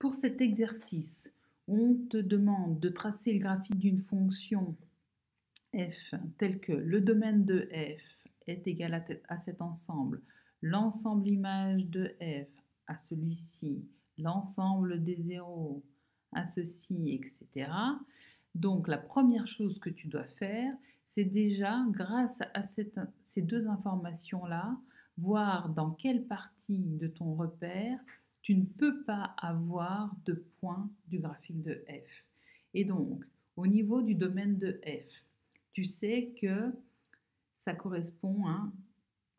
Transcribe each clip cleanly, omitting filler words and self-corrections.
Pour cet exercice, on te demande de tracer le graphique d'une fonction f tel que le domaine de f est égal à cet ensemble, l'ensemble image de f à celui-ci, l'ensemble des zéros à ceci, etc. Donc la première chose que tu dois faire, c'est déjà, grâce à ces deux informations-là, voir dans quelle partie de ton repère tu ne peux pas avoir de point du graphique de f. Et donc, au niveau du domaine de f, tu sais que ça correspond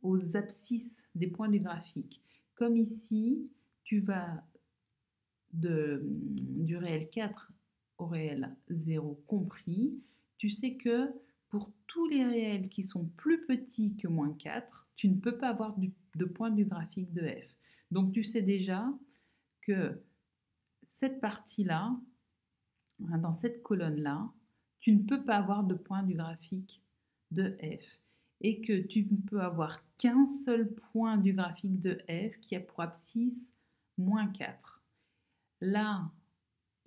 aux abscisses des points du graphique. Comme ici, tu vas du réel 4 au réel 0 compris, tu sais que pour tous les réels qui sont plus petits que moins 4, tu ne peux pas avoir de point du graphique de f. Donc tu sais déjà que cette partie-là, dans cette colonne-là, tu ne peux pas avoir de point du graphique de f et que tu ne peux avoir qu'un seul point du graphique de f qui a pour abscisse moins 4. Là,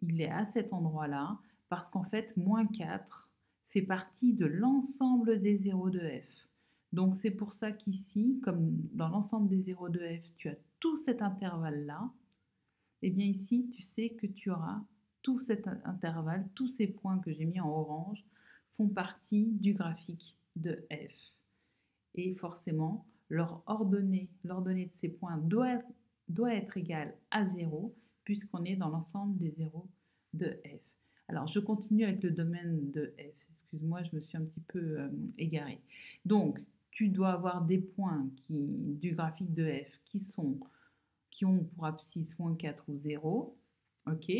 il est à cet endroit-là parce qu'en fait, moins 4 fait partie de l'ensemble des zéros de f. Donc c'est pour ça qu'ici, comme dans l'ensemble des zéros de f, tu as tout cet intervalle-là, et bien ici, tu sais que tu auras tout cet intervalle, tous ces points que j'ai mis en orange font partie du graphique de f. Et forcément, l'ordonnée de ces points doit être égale à 0 puisqu'on est dans l'ensemble des zéros de f. Alors, je continue avec le domaine de f. Excuse-moi, je me suis un petit peu égarée. Donc, tu dois avoir des points du graphique de f qui ont pour abscisse moins 4 ou 0. Ok.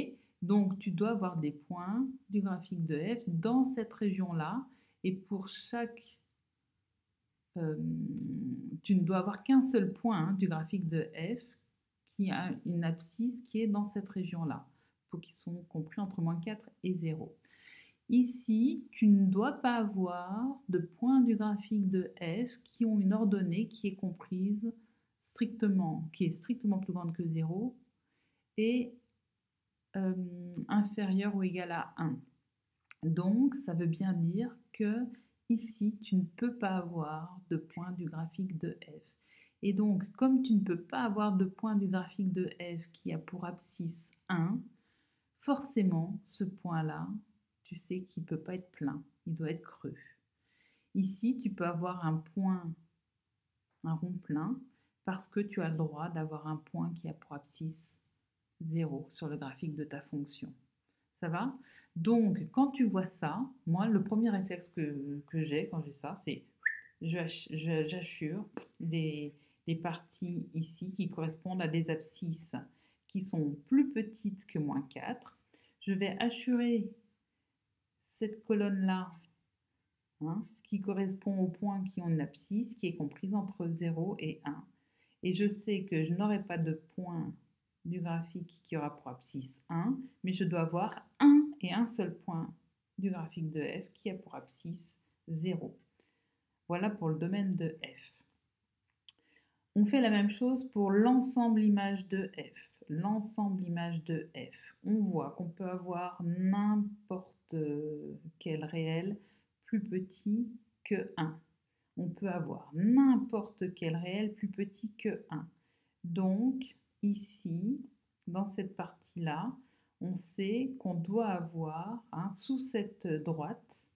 Donc, tu dois avoir des points du graphique de f dans cette région-là. Et pour chaque tu ne dois avoir qu'un seul point du graphique de f qui a une abscisse qui est dans cette région-là, pour qu'ils soient compris entre moins 4 et 0. Ici, tu ne dois pas avoir de points du graphique de f qui ont une ordonnée qui est comprise strictement, qui est strictement plus grande que 0 et inférieure ou égale à 1. Donc, ça veut bien dire que ici, tu ne peux pas avoir de point du graphique de f. Et donc, comme tu ne peux pas avoir de point du graphique de f qui a pour abscisse 1, forcément, ce point-là, tu sais qu'il ne peut pas être plein, il doit être creux. Ici, tu peux avoir un point, un rond plein, parce que tu as le droit d'avoir un point qui a pour abscisse 0 sur le graphique de ta fonction. Ça va? Donc, quand tu vois ça, moi, le premier réflexe que j'ai quand j'ai ça, c'est j'assure les parties ici qui correspondent à des abscisses qui sont plus petites que moins 4. Je vais assurer cette colonne-là qui correspond aux points qui ont une abscisse qui est comprise entre 0 et 1. Et je sais que je n'aurai pas de point du graphique qui aura pour abscisse 1, mais je dois avoir un et un seul point du graphique de f qui a pour abscisse 0. Voilà pour le domaine de f. On fait la même chose pour l'ensemble image de f. L'ensemble image de f. On voit qu'on peut avoir n'importe quel réel plus petit que 1. On peut avoir n'importe quel réel plus petit que 1. Donc, ici, dans cette partie-là, on sait qu'on doit avoir, sous cette droite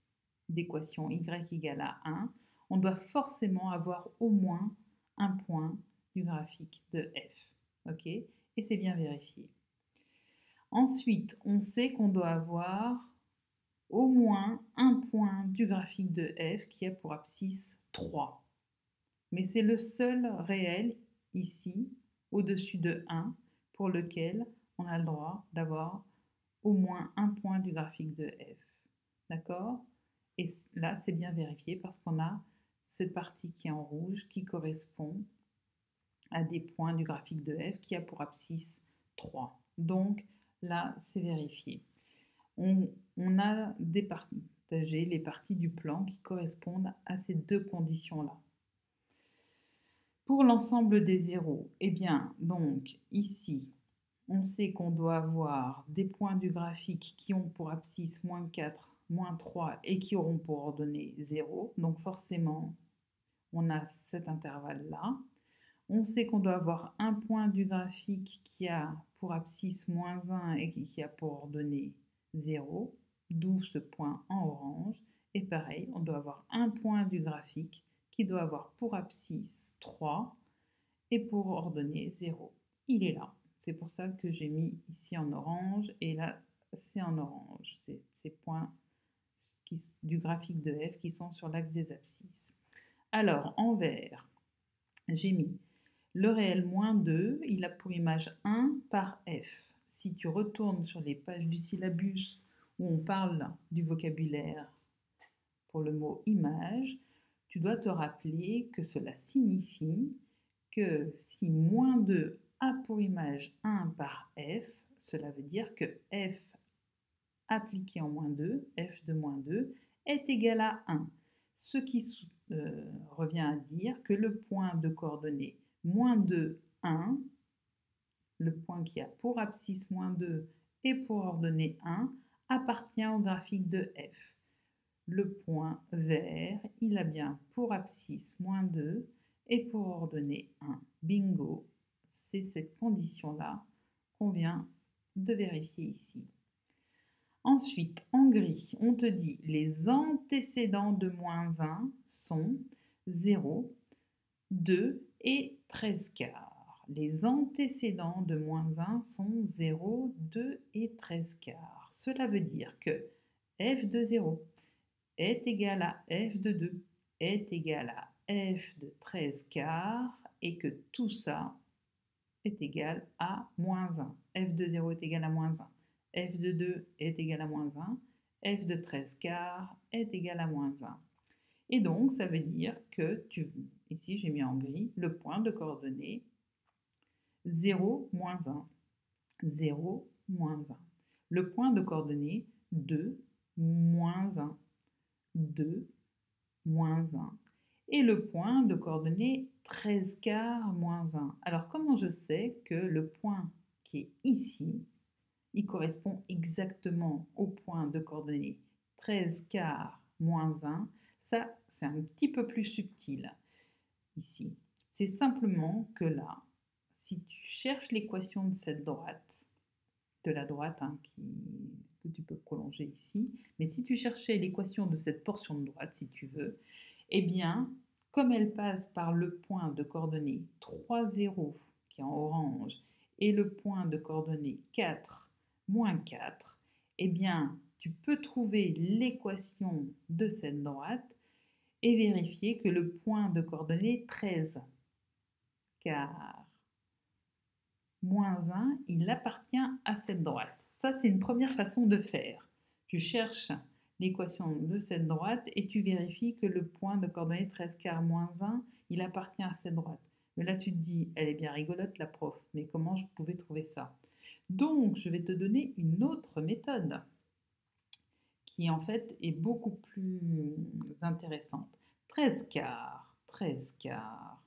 d'équation y égale à 1, on doit forcément avoir au moins un point du graphique de f. Ok? Et c'est bien vérifié. Ensuite, on sait qu'on doit avoir au moins un point du graphique de f qui a pour abscisse 3. Mais c'est le seul réel ici, au-dessus de 1, pour lequel on a le droit d'avoir au moins un point du graphique de f. D'accord? Et là, c'est bien vérifié parce qu'on a cette partie qui est en rouge qui correspond à des points du graphique de f qui a pour abscisse 3. Donc là, c'est vérifié. On a départagé les parties du plan qui correspondent à ces deux conditions-là. Pour l'ensemble des zéros, eh bien, donc ici, On sait qu'on doit avoir des points du graphique qui ont pour abscisse -4, -3 et qui auront pour ordonnée 0. Donc forcément, on a cet intervalle-là. On sait qu'on doit avoir un point du graphique qui a pour abscisse -1 et qui a pour ordonnée 0, d'où ce point en orange. Et pareil, on doit avoir un point du graphique qui doit avoir pour abscisse 3 et pour ordonnée 0. Il est là. C'est pour ça que j'ai mis ici en orange et là c'est en orange. C'est ces points du graphique de f qui sont sur l'axe des abscisses. Alors en vert, j'ai mis le réel -2, il a pour image 1 par f. Si tu retournes sur les pages du syllabus où on parle du vocabulaire pour le mot image, tu dois te rappeler que cela signifie que si -2 a pour image 1 par f, cela veut dire que f appliqué en -2, f de -2, est égal à 1. Ce qui revient à dire que le point de coordonnées -2, 1, le point qui a pour abscisse -2 et pour ordonnée 1, appartient au graphique de f. Le point vert, il a bien pour abscisse -2 et pour ordonnée 1. Bingo, c'est cette condition-là qu'on vient de vérifier ici. Ensuite, en gris, on te dit les antécédents de -1 sont 0, 2 et 13/4. Les antécédents de -1 sont 0, 2 et 13/4. Cela veut dire que f de 0 est égal à f de 2 est égal à f de 13/4 et que tout ça est égal à -1. f de 0 est égal à -1. f de 2 est égal à -1. f de 13/4 est égal à -1. Et donc, ça veut dire que, ici j'ai mis en gris, le point de coordonnées 0, -1, 0, -1. Le point de coordonnées 2, -1, 2, -1. Et le point de coordonnées 13/4, -1. Alors, comment je sais que le point qui est ici, il correspond exactement au point de coordonnées 13/4, -1? Ça, c'est un petit peu plus subtil ici. C'est simplement que là, si tu cherches l'équation de cette droite, de la droite que tu peux prolonger ici, mais si tu cherchais l'équation de cette portion de droite, si tu veux, eh bien, comme elle passe par le point de coordonnées 3, 0, qui est en orange, et le point de coordonnées 4, -4, eh bien, tu peux trouver l'équation de cette droite et vérifier que le point de coordonnées 13, car -1, il appartient à cette droite. Ça, c'est une première façon de faire. Tu cherches l'équation de cette droite et tu vérifies que le point de coordonnées 13/4, -1, il appartient à cette droite. Mais là, tu te dis, elle est bien rigolote, la prof, mais comment je pouvais trouver ça? Donc, je vais te donner une autre méthode qui, en fait, est beaucoup plus intéressante. 13/4, 13/4,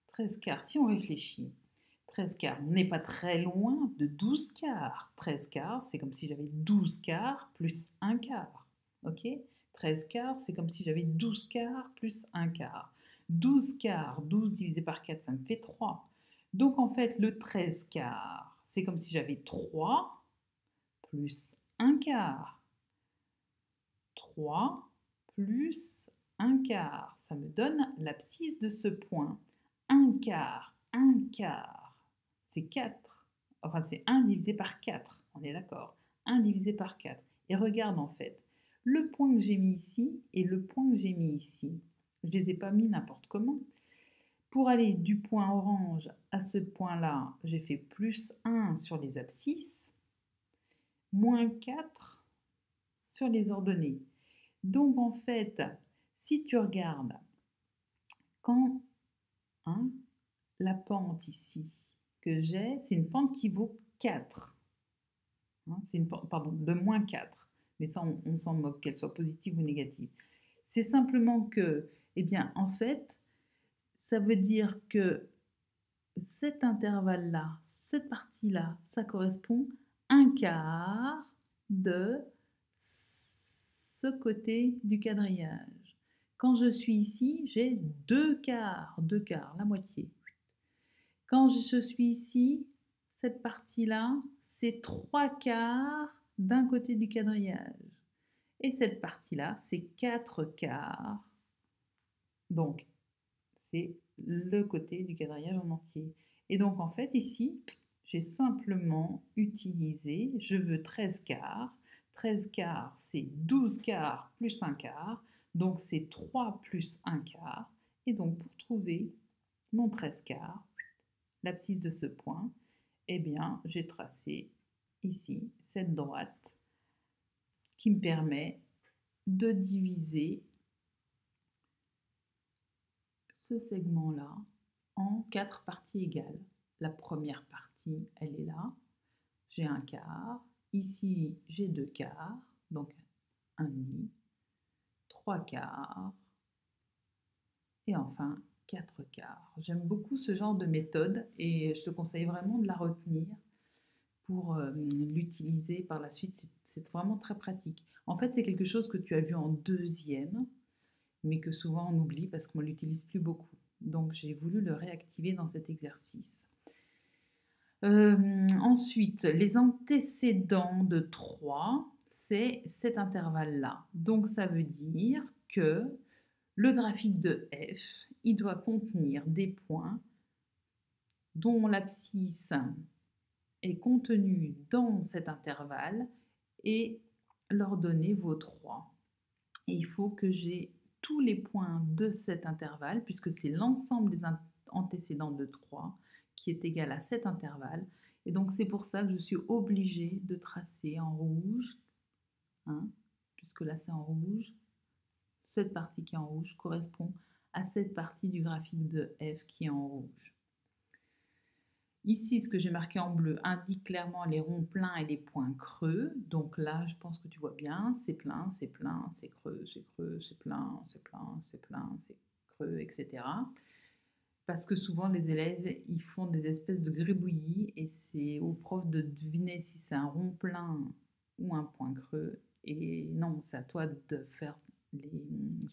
13/4, si on réfléchit, 13/4, on n'est pas très loin de 12/4. 13/4, c'est comme si j'avais 12/4 plus 1/4. Ok? 13/4, c'est comme si j'avais 12/4 plus 1/4. 12/4, 12 divisé par 4, ça me fait 3. Donc en fait, le 13/4, c'est comme si j'avais 3 plus 1/4. 3 plus 1/4. Ça me donne l'abscisse de ce point. 1/4, 1/4, c'est 4. Enfin, c'est 1 divisé par 4. On est d'accord? 1 divisé par 4. Et regarde en fait, le point que j'ai mis ici et le point que j'ai mis ici, je ne les ai pas mis n'importe comment. Pour aller du point orange à ce point-là, j'ai fait plus 1 sur les abscisses, moins 4 sur les ordonnées. Donc en fait, si tu regardes, quand la pente ici que j'ai, c'est une pente qui vaut 4. C'est une pente, pardon, de moins 4. Mais ça, on s'en moque, qu'elle soit positive ou négative. C'est simplement que, eh bien, en fait, ça veut dire que cet intervalle-là, cette partie-là, ça correspond un quart de ce côté du quadrillage. Quand je suis ici, j'ai deux quarts, la moitié. Quand je suis ici, cette partie-là, c'est trois quarts d'un côté du quadrillage. Et cette partie-là, c'est quatre quarts. Donc, c'est le côté du quadrillage en entier. Et donc, en fait, ici, j'ai simplement utilisé, je veux 13 quarts. 13 quarts, c'est 12 quarts plus un quart. Donc, c'est 3 plus un quart. Et donc, pour trouver mon 13 quarts, l'abscisse de ce point, eh bien, j'ai tracé ici cette droite qui me permet de diviser ce segment-là en 4 parties égales. La première partie, elle est là. J'ai un quart. Ici, j'ai deux quarts, donc un demi, trois quarts, et enfin 4 quarts. J'aime beaucoup ce genre de méthode et je te conseille vraiment de la retenir pour l'utiliser par la suite. C'est vraiment très pratique. En fait, c'est quelque chose que tu as vu en deuxième, mais que souvent on oublie parce qu'on ne l'utilise plus beaucoup. Donc j'ai voulu le réactiver dans cet exercice. Ensuite, les antécédents de 3, c'est cet intervalle-là. Donc ça veut dire que le graphique de f, il doit contenir des points dont l'abscisse est contenue dans cet intervalle et leur donner vos 3. Et il faut que j'ai tous les points de cet intervalle, puisque c'est l'ensemble des antécédents de 3 qui est égal à cet intervalle. Et donc c'est pour ça que je suis obligée de tracer en rouge, hein, puisque là c'est en rouge. Cette partie qui est en rouge correspond à cette partie du graphique de f qui est en rouge. Ici, ce que j'ai marqué en bleu indique clairement les ronds pleins et les points creux. Donc là, je pense que tu vois bien, c'est plein, c'est plein, c'est creux, c'est creux, c'est plein, c'est plein, c'est plein, c'est creux, etc. Parce que souvent, les élèves, ils font des espèces de gribouillis et c'est au prof de deviner si c'est un rond plein ou un point creux. Et non, c'est à toi de faire les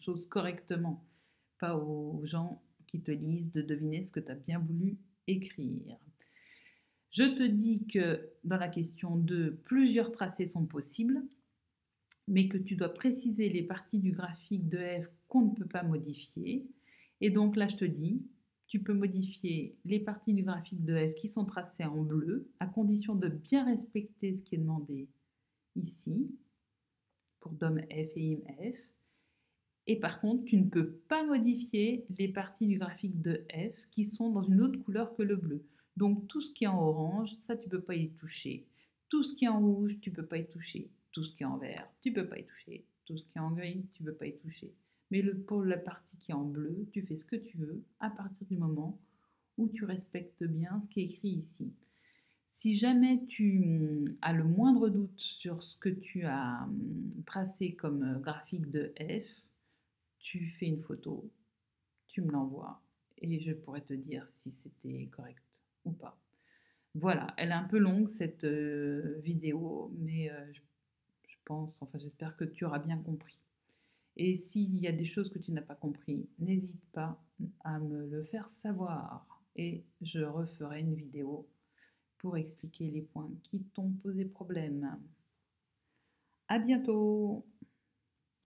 choses correctement, pas aux gens qui te lisent de deviner ce que tu as bien voulu écrire. Je te dis que dans la question 2, plusieurs tracés sont possibles, mais que tu dois préciser les parties du graphique de f qu'on ne peut pas modifier. Et donc là, je te dis, tu peux modifier les parties du graphique de f qui sont tracées en bleu, à condition de bien respecter ce qui est demandé ici, pour dom f et im f. Et par contre, tu ne peux pas modifier les parties du graphique de f qui sont dans une autre couleur que le bleu. Donc tout ce qui est en orange, ça tu ne peux pas y toucher. Tout ce qui est en rouge, tu ne peux pas y toucher. Tout ce qui est en vert, tu ne peux pas y toucher. Tout ce qui est en gris, tu ne peux pas y toucher. Mais pour la partie qui est en bleu, tu fais ce que tu veux à partir du moment où tu respectes bien ce qui est écrit ici. Si jamais tu as le moindre doute sur ce que tu as tracé comme graphique de f, tu fais une photo, tu me l'envoies et je pourrais te dire si c'était correct ou pas. Voilà, elle est un peu longue cette vidéo, mais je pense, enfin j'espère que tu auras bien compris. Et s'il y a des choses que tu n'as pas compris, n'hésite pas à me le faire savoir et je referai une vidéo pour expliquer les points qui t'ont posé problème. À bientôt!